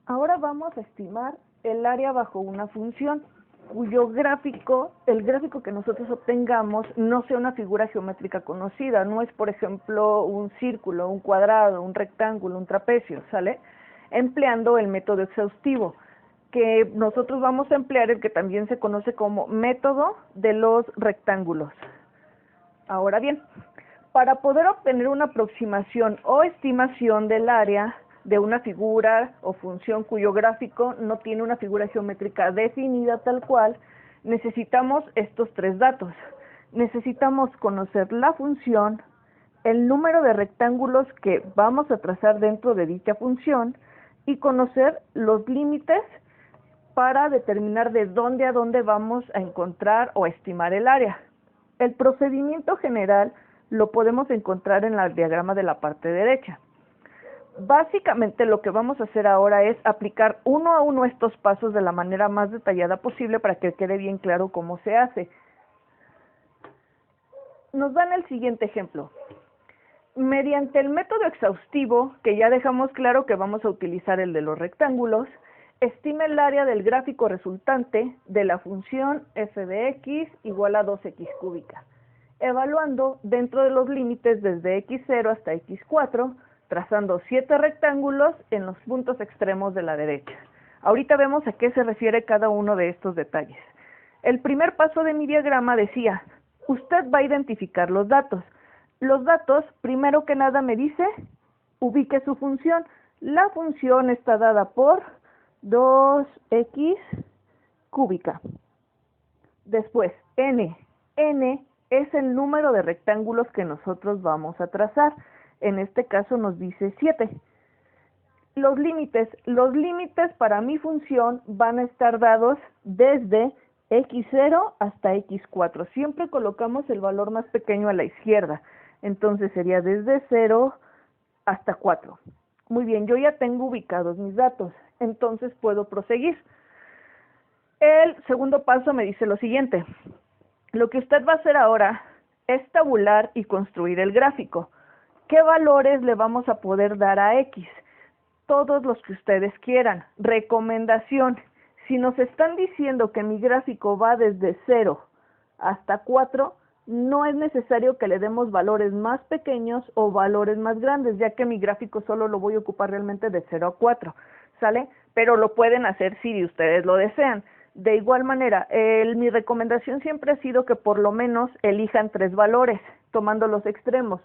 Ahora vamos a estimar el área bajo una función cuyo gráfico, el gráfico que nosotros obtengamos, no sea una figura geométrica conocida, no es, por ejemplo, un círculo, un cuadrado, un rectángulo, un trapecio, ¿sale? Empleando el método exhaustivo, que nosotros vamos a emplear el que también se conoce como método de los rectángulos. Ahora bien, para poder obtener una aproximación o estimación del área de una figura o función cuyo gráfico no tiene una figura geométrica definida tal cual, necesitamos estos tres datos. Necesitamos conocer la función, el número de rectángulos que vamos a trazar dentro de dicha función y conocer los límites para determinar de dónde a dónde vamos a encontrar o estimar el área. El procedimiento general lo podemos encontrar en el diagrama de la parte derecha. Básicamente lo que vamos a hacer ahora es aplicar uno a uno estos pasos de la manera más detallada posible para que quede bien claro cómo se hace. Nos dan el siguiente ejemplo. Mediante el método exhaustivo, que ya dejamos claro que vamos a utilizar el de los rectángulos, estima el área del gráfico resultante de la función f de x igual a 2x cúbica, evaluando dentro de los límites desde x0 hasta x4, trazando 7 rectángulos en los puntos extremos de la derecha. Ahorita vemos a qué se refiere cada uno de estos detalles. El primer paso de mi diagrama decía, usted va a identificar los datos. Los datos, primero que nada me dice, ubique su función. La función está dada por 2x cúbica. Después, n. n es el número de rectángulos que nosotros vamos a trazar. En este caso nos dice 7. Los límites para mi función van a estar dados desde x0 hasta x4. Siempre colocamos el valor más pequeño a la izquierda. Entonces sería desde 0 hasta 4. Muy bien, yo ya tengo ubicados mis datos. Entonces puedo proseguir. El segundo paso me dice lo siguiente. Lo que usted va a hacer ahora es tabular y construir el gráfico. ¿Qué valores le vamos a poder dar a X? Todos los que ustedes quieran. Recomendación. Si nos están diciendo que mi gráfico va desde 0 hasta 4, no es necesario que le demos valores más pequeños o valores más grandes, ya que mi gráfico solo lo voy a ocupar realmente de 0 a 4, ¿sale? Pero lo pueden hacer si ustedes lo desean. De igual manera, mi recomendación siempre ha sido que por lo menos elijan 3 valores, tomando los extremos,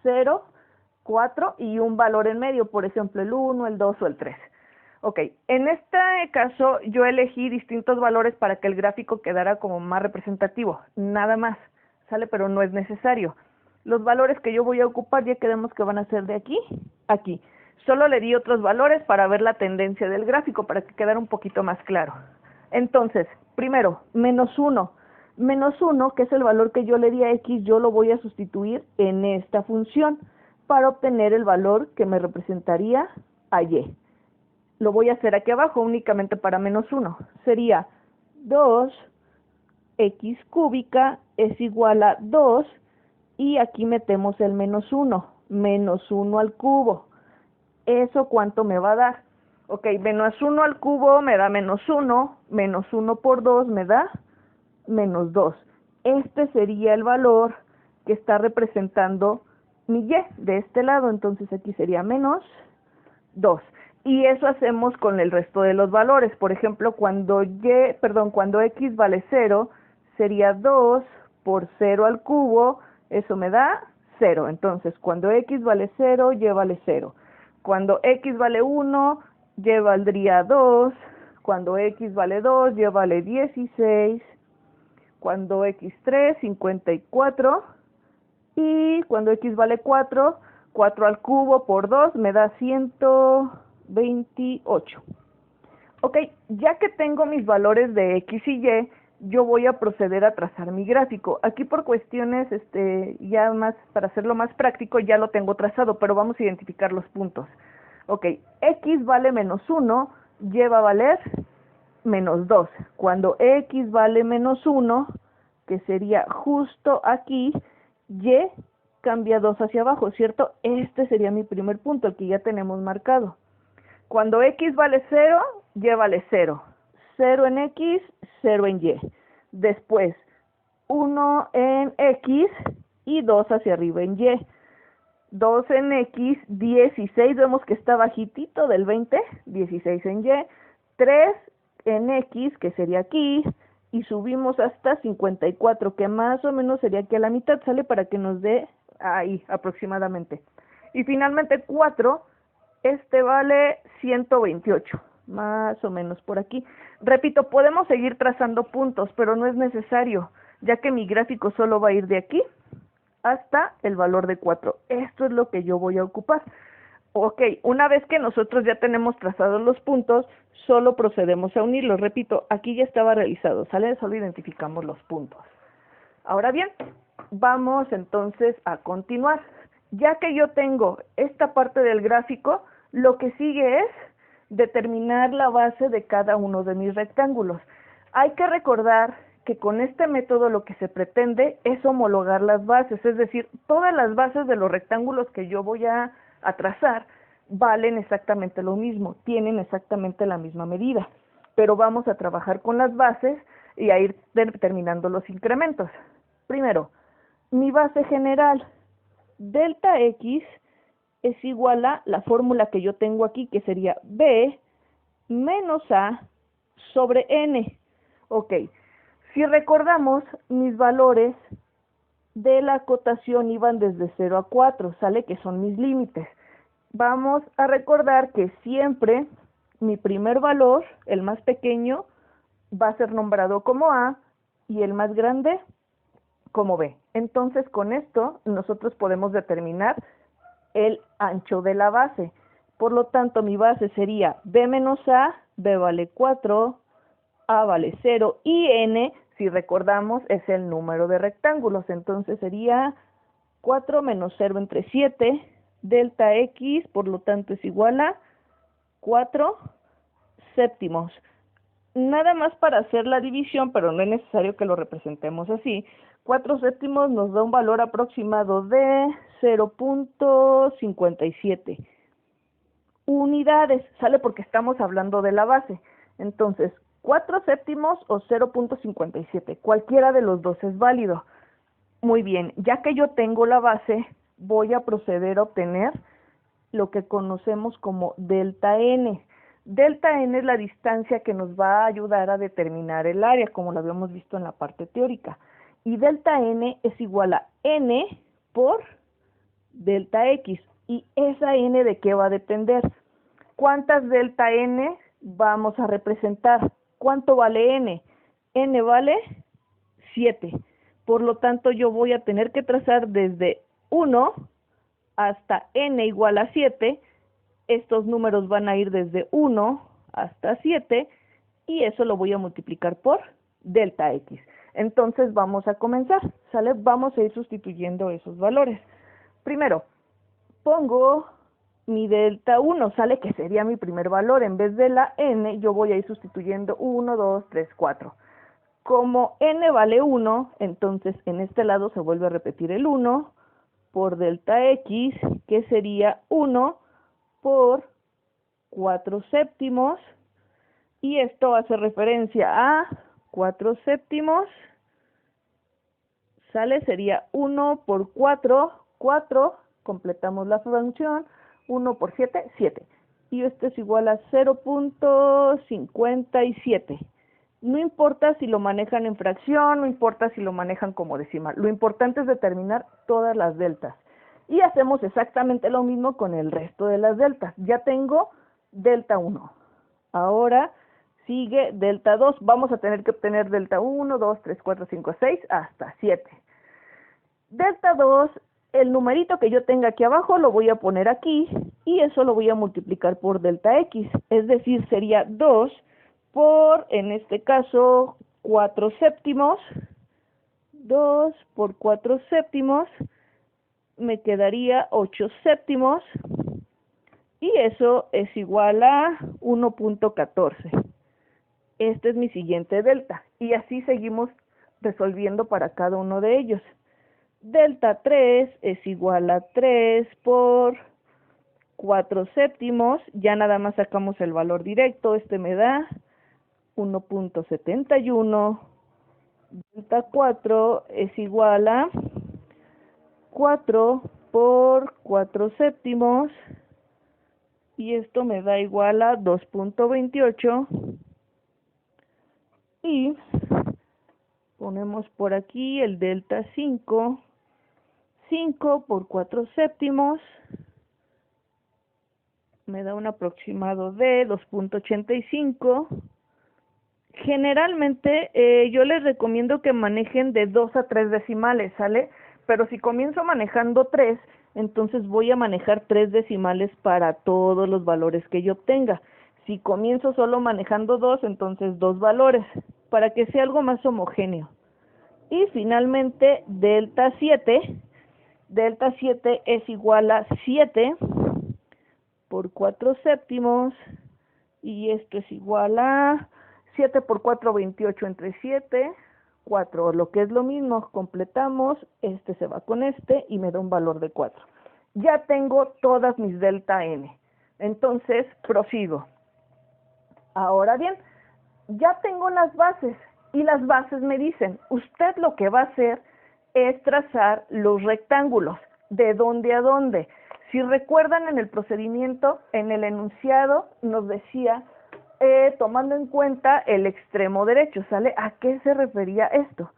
0, 4 y un valor en medio, por ejemplo el 1, el 2 o el 3. Ok, en este caso yo elegí distintos valores para que el gráfico quedara como más representativo, nada más, ¿sale? Pero no es necesario. Los valores que yo voy a ocupar ya quedamos que van a ser de aquí a aquí. Solo le di otros valores para ver la tendencia del gráfico, para que quedara un poquito más claro. Entonces, primero, menos 1. Menos 1, que es el valor que yo le di a x, yo lo voy a sustituir en esta función para obtener el valor que me representaría a y. Lo voy a hacer aquí abajo únicamente para menos 1. Sería 2x cúbica es igual a 2 y aquí metemos el menos 1. Menos 1 al cubo. ¿Eso cuánto me va a dar? Ok, menos 1 al cubo me da menos 1. Menos 1 por 2 me da menos 2. Este sería el valor que está representando mi y de este lado. Entonces aquí sería menos 2. Y eso hacemos con el resto de los valores. Por ejemplo, cuando x vale 0, sería 2 por 0 al cubo, eso me da 0. Entonces, cuando x vale 0, y vale 0. Cuando x vale 1, y valdría 2. Cuando x vale 2, y vale 16. Cuando x3, 54. Y cuando x vale 4, 4 al cubo por 2 me da 128. Ok, ya que tengo mis valores de x y y, yo voy a proceder a trazar mi gráfico. Aquí por cuestiones, ya más, para hacerlo más práctico, ya lo tengo trazado, pero vamos a identificar los puntos. Ok, x vale menos 1, y va a valer menos 2. Cuando x vale menos 1, que sería justo aquí, y cambia 2 hacia abajo, ¿cierto? Este sería mi primer punto, el que ya tenemos marcado. Cuando x vale 0, y vale 0. 0 en x, 0 en y. Después, 1 en x y 2 hacia arriba en y. 2 en x, 16, vemos que está bajitito del 20, 16 en y. 3 en x, que sería aquí, y subimos hasta 54, que más o menos sería aquí a la mitad, sale para que nos dé ahí aproximadamente. Y finalmente 4, este vale 128, más o menos por aquí. Repito, podemos seguir trazando puntos, pero no es necesario, ya que mi gráfico solo va a ir de aquí hasta el valor de 4. Esto es lo que yo voy a ocupar. Ok, una vez que nosotros ya tenemos trazados los puntos, solo procedemos a unirlos. Repito, aquí ya estaba realizado, ¿sale? Solo identificamos los puntos. Ahora bien, vamos entonces a continuar. Ya que yo tengo esta parte del gráfico, lo que sigue es determinar la base de cada uno de mis rectángulos. Hay que recordar que con este método lo que se pretende es homologar las bases, es decir, todas las bases de los rectángulos que yo voy a trazar valen exactamente lo mismo, tienen exactamente la misma medida, pero vamos a trabajar con las bases y a ir determinando los incrementos. Primero, mi base general, delta x, es igual a la fórmula que yo tengo aquí, que sería b menos a sobre n. Ok, si recordamos, mis valores de la acotación iban desde 0 a 4, ¿sale? Que son mis límites. Vamos a recordar que siempre mi primer valor, el más pequeño, va a ser nombrado como A y el más grande como B. Entonces, con esto nosotros podemos determinar el ancho de la base. Por lo tanto, mi base sería B menos A, B vale 4, A vale 0 y N, si recordamos, es el número de rectángulos. Entonces sería 4 menos 0 entre 7, delta X, por lo tanto es igual a 4 séptimos. Nada más para hacer la división, pero no es necesario que lo representemos así. 4 séptimos nos da un valor aproximado de 0.57 unidades, sale porque estamos hablando de la base. Entonces, 4 séptimos o 0.57, cualquiera de los dos es válido. Muy bien, ya que yo tengo la base, voy a proceder a obtener lo que conocemos como delta n. Delta n es la distancia que nos va a ayudar a determinar el área, como lo habíamos visto en la parte teórica. Y delta n es igual a n por delta x. ¿Y esa n de qué va a depender? ¿Cuántas delta n vamos a representar? ¿Cuánto vale n? N vale 7. Por lo tanto, yo voy a tener que trazar desde 1 hasta n igual a 7. Estos números van a ir desde 1 hasta 7 y eso lo voy a multiplicar por delta x. Entonces vamos a comenzar, ¿sale? Vamos a ir sustituyendo esos valores. Primero, pongo mi delta 1, ¿sale? Que sería mi primer valor. En vez de la n, yo voy a ir sustituyendo 1, 2, 3, 4. Como n vale 1, entonces en este lado se vuelve a repetir el 1 por delta x, que sería 1 por 4 séptimos, y esto hace referencia a 4 séptimos, ¿sale? Sería 1 por 4, 4, completamos la función, 1 por 7, 7. Y esto es igual a 0.57. No importa si lo manejan en fracción, no importa si lo manejan como decimal. Lo importante es determinar todas las deltas. Y hacemos exactamente lo mismo con el resto de las deltas. Ya tengo delta 1. Ahora sigue delta 2. Vamos a tener que obtener delta 1, 2, 3, 4, 5, 6, hasta 7. Delta 2, el numerito que yo tenga aquí abajo lo voy a poner aquí y eso lo voy a multiplicar por delta x. Es decir, sería 2 por, en este caso, 4 séptimos. 2 por 4 séptimos me quedaría 8 séptimos y eso es igual a 1.14. Este es mi siguiente delta y así seguimos resolviendo para cada uno de ellos. Delta 3 es igual a 3 por 4/7, ya nada más sacamos el valor directo, este me da 1.71, delta 4 es igual a 4 por 4/7, y esto me da igual a 2.28, y ponemos por aquí el delta 5, 5 por 4/7, me da un aproximado de 2.85. Generalmente yo les recomiendo que manejen de 2 a 3 decimales, ¿sale? Pero si comienzo manejando 3, entonces voy a manejar 3 decimales para todos los valores que yo obtenga. Si comienzo solo manejando 2, entonces 2 valores, para que sea algo más homogéneo. Y finalmente, delta 7. Delta 7 es igual a 7 por 4/7, y esto es igual a 7 por 4, 28 entre 7, 4, lo que es lo mismo, completamos, este se va con este y me da un valor de 4. Ya tengo todas mis delta n, entonces prosigo. Ahora bien, ya tengo las bases, y las bases me dicen, usted lo que va a hacer es trazar los rectángulos, ¿de dónde a dónde? Si recuerdan en el procedimiento, en el enunciado nos decía, tomando en cuenta el extremo derecho, ¿sale? ¿A qué se refería esto?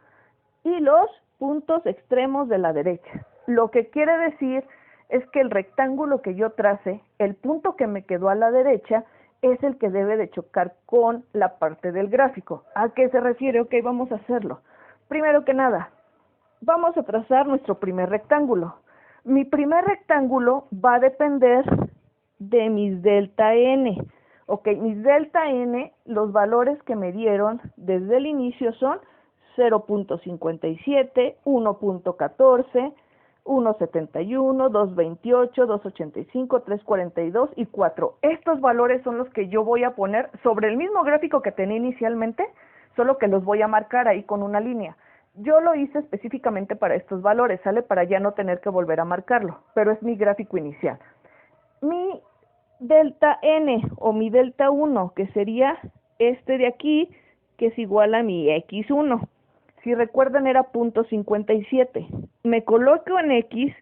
Y los puntos extremos de la derecha. Lo que quiere decir es que el rectángulo que yo trace, el punto que me quedó a la derecha, es el que debe de chocar con la parte del gráfico. ¿A qué se refiere? Ok, vamos a hacerlo. Primero que nada, vamos a trazar nuestro primer rectángulo. Mi primer rectángulo va a depender de mis delta n. Ok, mis delta n, los valores que me dieron desde el inicio son 0.57, 1.14, 1.71, 2.28, 2.85, 3.42 y 4. Estos valores son los que yo voy a poner sobre el mismo gráfico que tenía inicialmente, solo que los voy a marcar ahí con una línea. Yo lo hice específicamente para estos valores, ¿sale? Para ya no tener que volver a marcarlo, pero es mi gráfico inicial. Mi delta n o mi delta 1, que sería este de aquí, que es igual a mi x1. Si recuerdan era 0.57. Me coloco en x,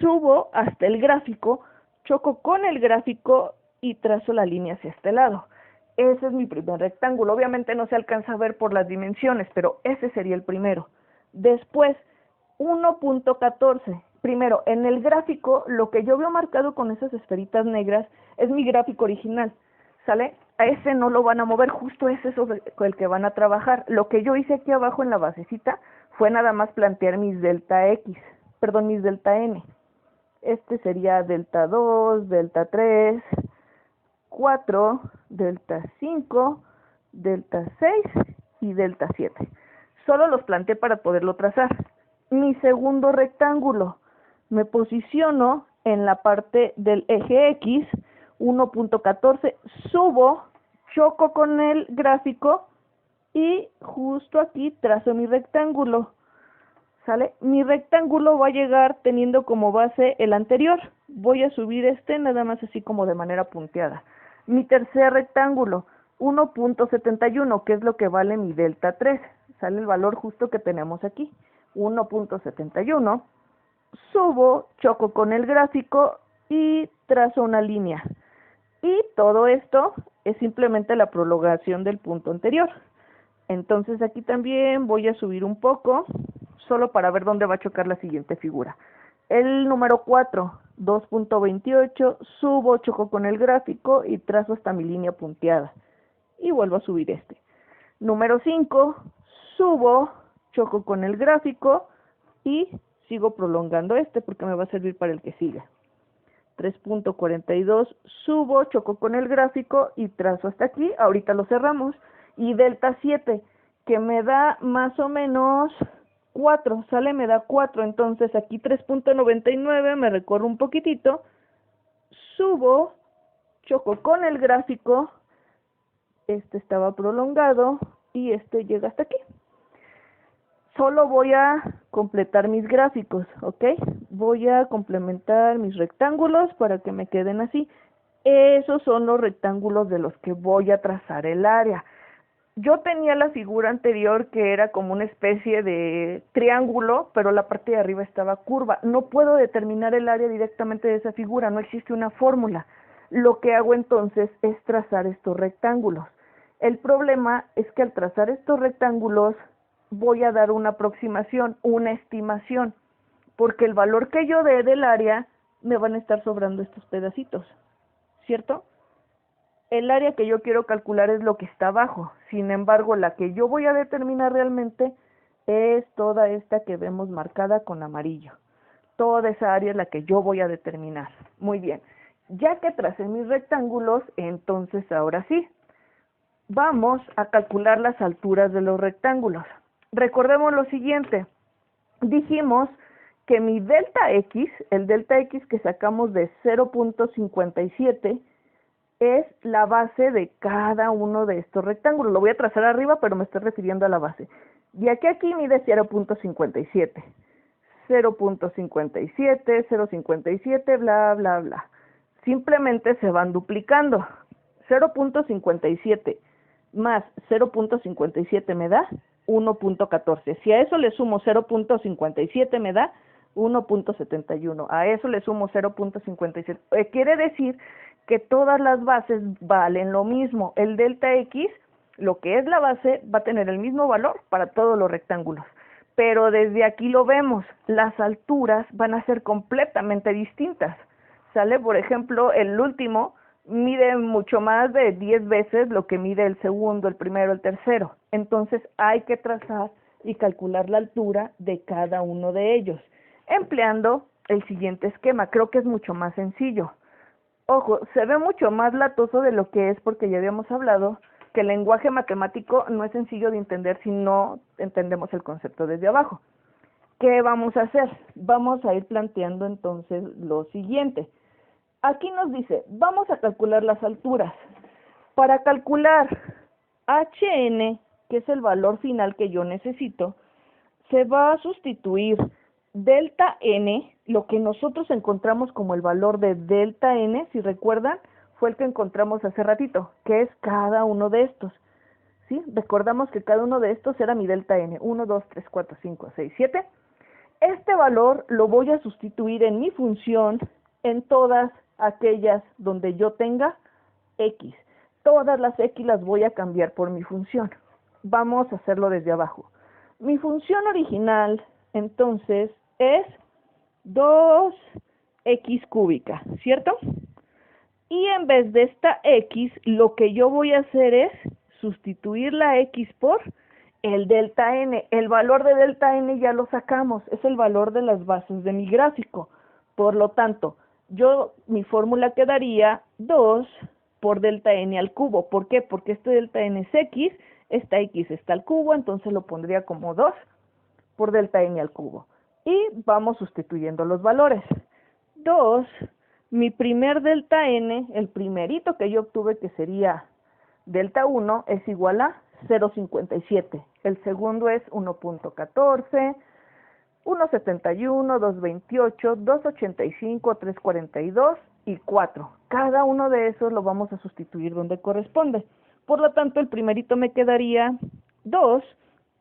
subo hasta el gráfico, choco con el gráfico y trazo la línea hacia este lado. Ese es mi primer rectángulo. Obviamente no se alcanza a ver por las dimensiones, pero ese sería el primero. Después, 1.14. Primero, en el gráfico, lo que yo veo marcado con esas esferitas negras es mi gráfico original, ¿sale? A ese no lo van a mover, justo ese es el que van a trabajar. Lo que yo hice aquí abajo en la basecita fue nada más plantear mis delta x, perdón, mis delta n. Este sería delta 2, delta 3, 4, delta 5, delta 6 y delta 7. Solo los planteé para poderlo trazar. Mi segundo rectángulo, me posiciono en la parte del eje X, 1.14, subo, choco con el gráfico y justo aquí trazo mi rectángulo. ¿Sale? Mi rectángulo va a llegar teniendo como base el anterior. Voy a subir este nada más así como de manera punteada. Mi tercer rectángulo, 1.71, que es lo que vale mi delta 3. Sale el valor justo que tenemos aquí, 1.71. Subo, choco con el gráfico y trazo una línea. Y todo esto es simplemente la prolongación del punto anterior. Entonces aquí también voy a subir un poco, solo para ver dónde va a chocar la siguiente figura. El número 4, 2.28, subo, choco con el gráfico y trazo hasta mi línea punteada. Y vuelvo a subir este. Número 5, subo, choco con el gráfico y sigo prolongando este porque me va a servir para el que siga. 3.42, subo, choco con el gráfico y trazo hasta aquí. Ahorita lo cerramos. Y delta 7, que me da más o menos 4, ¿sale? Me da 4, entonces aquí 3.99, me recorro un poquitito, subo, choco con el gráfico, este estaba prolongado y este llega hasta aquí. Solo voy a completar mis gráficos, ¿ok? Voy a complementar mis rectángulos para que me queden así. Esos son los rectángulos de los que voy a trazar el área. Yo tenía la figura anterior que era como una especie de triángulo, pero la parte de arriba estaba curva. No puedo determinar el área directamente de esa figura, no existe una fórmula. Lo que hago entonces es trazar estos rectángulos. El problema es que al trazar estos rectángulos voy a dar una aproximación, una estimación, porque el valor que yo dé del área me van a estar sobrando estos pedacitos, ¿cierto? El área que yo quiero calcular es lo que está abajo, sin embargo, la que yo voy a determinar realmente es toda esta que vemos marcada con amarillo. Toda esa área es la que yo voy a determinar. Muy bien, ya que tracé mis rectángulos, entonces ahora sí, vamos a calcular las alturas de los rectángulos. Recordemos lo siguiente, dijimos que mi delta X, el delta X que sacamos de 0.57, es la base de cada uno de estos rectángulos. Lo voy a trazar arriba, pero me estoy refiriendo a la base. De aquí a aquí mide 0.57. 0.57, 0.57, bla, bla, bla. Simplemente se van duplicando. 0.57 más 0.57 me da 1.14. Si a eso le sumo 0.57 me da 1.71. A eso le sumo 0.57. Quiere decir que todas las bases valen lo mismo. El delta X, lo que es la base, va a tener el mismo valor para todos los rectángulos. Pero desde aquí lo vemos, las alturas van a ser completamente distintas. ¿Sale? Por ejemplo, el último mide mucho más de 10 veces lo que mide el segundo, el primero, el tercero. Entonces hay que trazar y calcular la altura de cada uno de ellos, empleando el siguiente esquema. Creo que es mucho más sencillo. Ojo, se ve mucho más latoso de lo que es porque ya habíamos hablado que el lenguaje matemático no es sencillo de entender si no entendemos el concepto desde abajo. ¿Qué vamos a hacer? Vamos a ir planteando entonces lo siguiente. Aquí nos dice, vamos a calcular las alturas. Para calcular HN, que es el valor final que yo necesito, se va a sustituir delta N, lo que nosotros encontramos como el valor de delta N, si recuerdan, fue el que encontramos hace ratito, que es cada uno de estos. ¿Sí? Recordamos que cada uno de estos era mi delta N, 1, 2, 3, 4, 5, 6, 7. Este valor lo voy a sustituir en mi función en todas aquellas donde yo tenga X. Todas las X las voy a cambiar por mi función. Vamos a hacerlo desde abajo. Mi función original, entonces, es 2x cúbica, ¿cierto? Y en vez de esta x, lo que yo voy a hacer es sustituir la x por el delta n. El valor de delta n ya lo sacamos, es el valor de las bases de mi gráfico. Por lo tanto, mi fórmula quedaría 2 por delta n al cubo. ¿Por qué? Porque este delta n es x, esta x está al cubo, entonces lo pondría como 2 por delta n al cubo. Y vamos sustituyendo los valores. 2, mi primer delta n, el primerito que yo obtuve que sería delta 1, es igual a 0.57. El segundo es 1.14, 1.71, 2.28, 2.85, 3.42 y 4. Cada uno de esos lo vamos a sustituir donde corresponde. Por lo tanto, el primerito me quedaría 2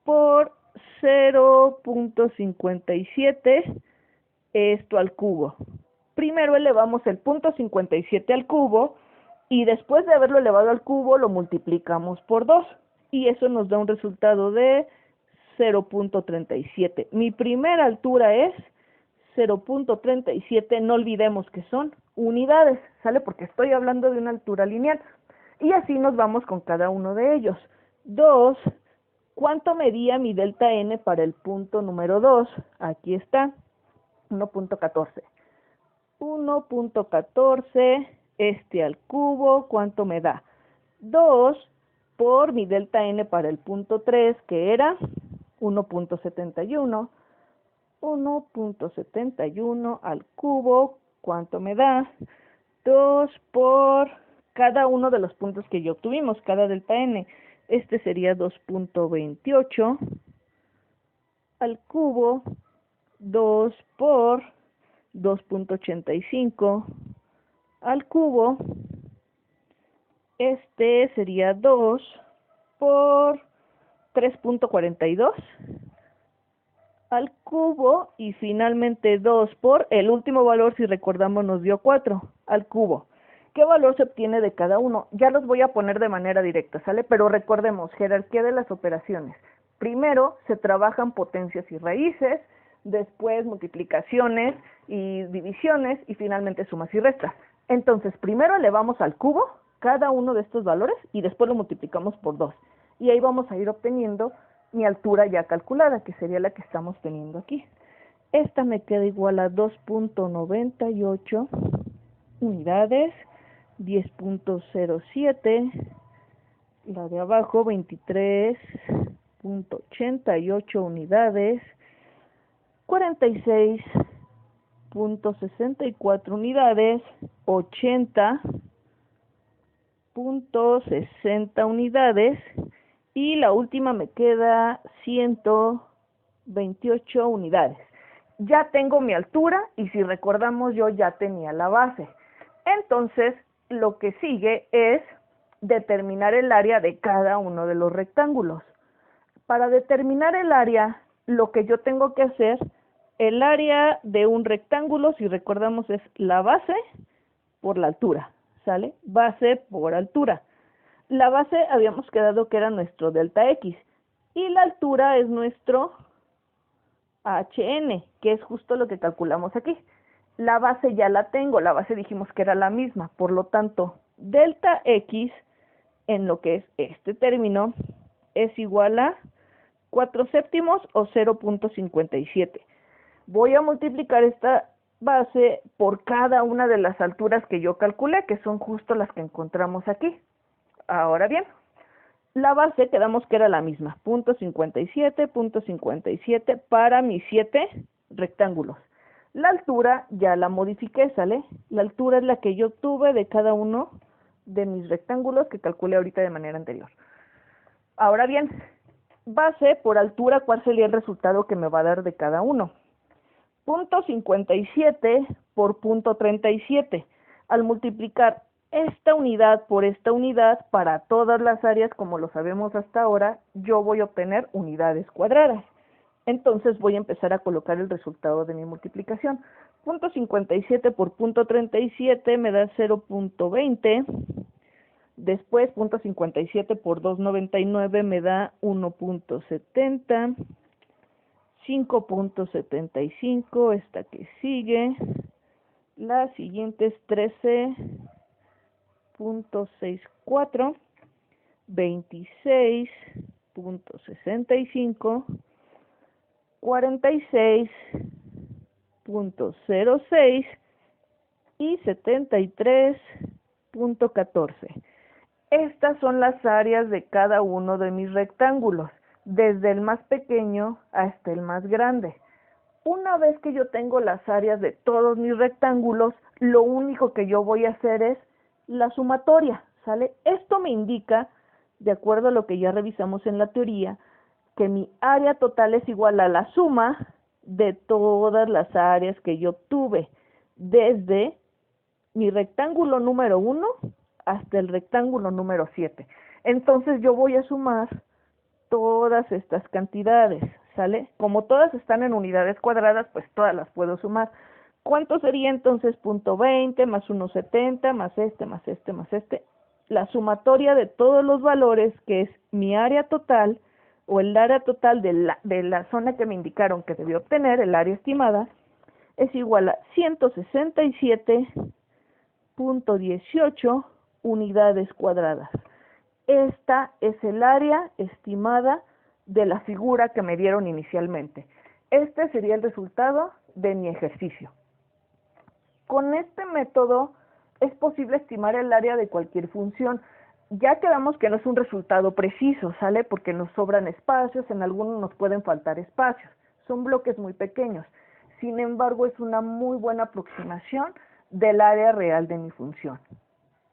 por 0.57, esto al cubo. Primero elevamos el punto 57 al cubo y después de haberlo elevado al cubo lo multiplicamos por 2 y eso nos da un resultado de 0.37. Mi primera altura es 0.37, no olvidemos que son unidades, ¿sale? Porque estoy hablando de una altura lineal. Y así nos vamos con cada uno de ellos. 2, ¿cuánto medía mi delta n para el punto número 2? Aquí está, 1.14. 1.14, este al cubo, ¿cuánto me da? 2 por mi delta n para el punto 3, que era 1.71. 1.71 al cubo, ¿cuánto me da? 2 por cada uno de los puntos que yo obtuvimos, cada delta n. Este sería 2.28. al cubo, 2 por 2.85 al cubo. Este sería 2 por 3.42 al cubo y finalmente 2 por el último valor, si recordamos, nos dio 4 al cubo. ¿Qué valor se obtiene de cada uno? Ya los voy a poner de manera directa, ¿sale? Pero recordemos, jerarquía de las operaciones. Primero se trabajan potencias y raíces, después multiplicaciones y divisiones y finalmente sumas y restas. Entonces, primero elevamos al cubo cada uno de estos valores y después lo multiplicamos por 2. Y ahí vamos a ir obteniendo mi altura ya calculada, que sería la que estamos teniendo aquí. Esta me queda igual a 2.98 unidades, 10.07, la de abajo 23.88 unidades, 46.64 unidades, 80.60 unidades y la última me queda 128 unidades. Ya tengo mi altura y si recordamos yo ya tenía la base. Entonces lo que sigue es determinar el área de cada uno de los rectángulos. Para determinar el área, lo que yo tengo que hacer, el área de un rectángulo, si recordamos, es la base por la altura, ¿sale? Base por altura. La base habíamos quedado que era nuestro delta X y la altura es nuestro HN, que es justo lo que calculamos aquí. La base ya la tengo, la base dijimos que era la misma, por lo tanto, delta X en lo que es este término es igual a 4/7 o 0.57. Voy a multiplicar esta base por cada una de las alturas que yo calculé, que son justo las que encontramos aquí. Ahora bien, la base quedamos que era la misma, 0.57 para mis 7 rectángulos. La altura ya la modifiqué, ¿sale? La altura es la que yo tuve de cada uno de mis rectángulos que calculé ahorita de manera anterior. Ahora bien, base por altura, ¿cuál sería el resultado que me va a dar de cada uno? 0.57 por 0.37. Al multiplicar esta unidad por esta unidad para todas las áreas, como lo sabemos hasta ahora, yo voy a obtener unidades cuadradas. Entonces voy a empezar a colocar el resultado de mi multiplicación. 0.57 por 0.37 me da 0.20. Después 0.57 por 2.99 me da 1.70. 5.75, esta que sigue. La siguiente es 13.64. 26.65. 46.06 y 73.14. Estas son las áreas de cada uno de mis rectángulos, desde el más pequeño hasta el más grande. Una vez que yo tengo las áreas de todos mis rectángulos, lo único que yo voy a hacer es la sumatoria, ¿sale? Esto me indica, de acuerdo a lo que ya revisamos en la teoría, que mi área total es igual a la suma de todas las áreas que yo obtuve, desde mi rectángulo número 1 hasta el rectángulo número 7. Entonces yo voy a sumar todas estas cantidades, ¿sale? Como todas están en unidades cuadradas, pues todas las puedo sumar. ¿Cuánto sería entonces 0.20 más 1.70 más este, más este, más este? La sumatoria de todos los valores, que es mi área total, o el área total de la zona que me indicaron que debía obtener, el área estimada, es igual a 167.18 unidades cuadradas. Esta es el área estimada de la figura que me dieron inicialmente. Este sería el resultado de mi ejercicio. Con este método es posible estimar el área de cualquier función. Ya quedamos que no es un resultado preciso, ¿sale? Porque nos sobran espacios, en algunos nos pueden faltar espacios. Son bloques muy pequeños. Sin embargo, es una muy buena aproximación del área real de mi función.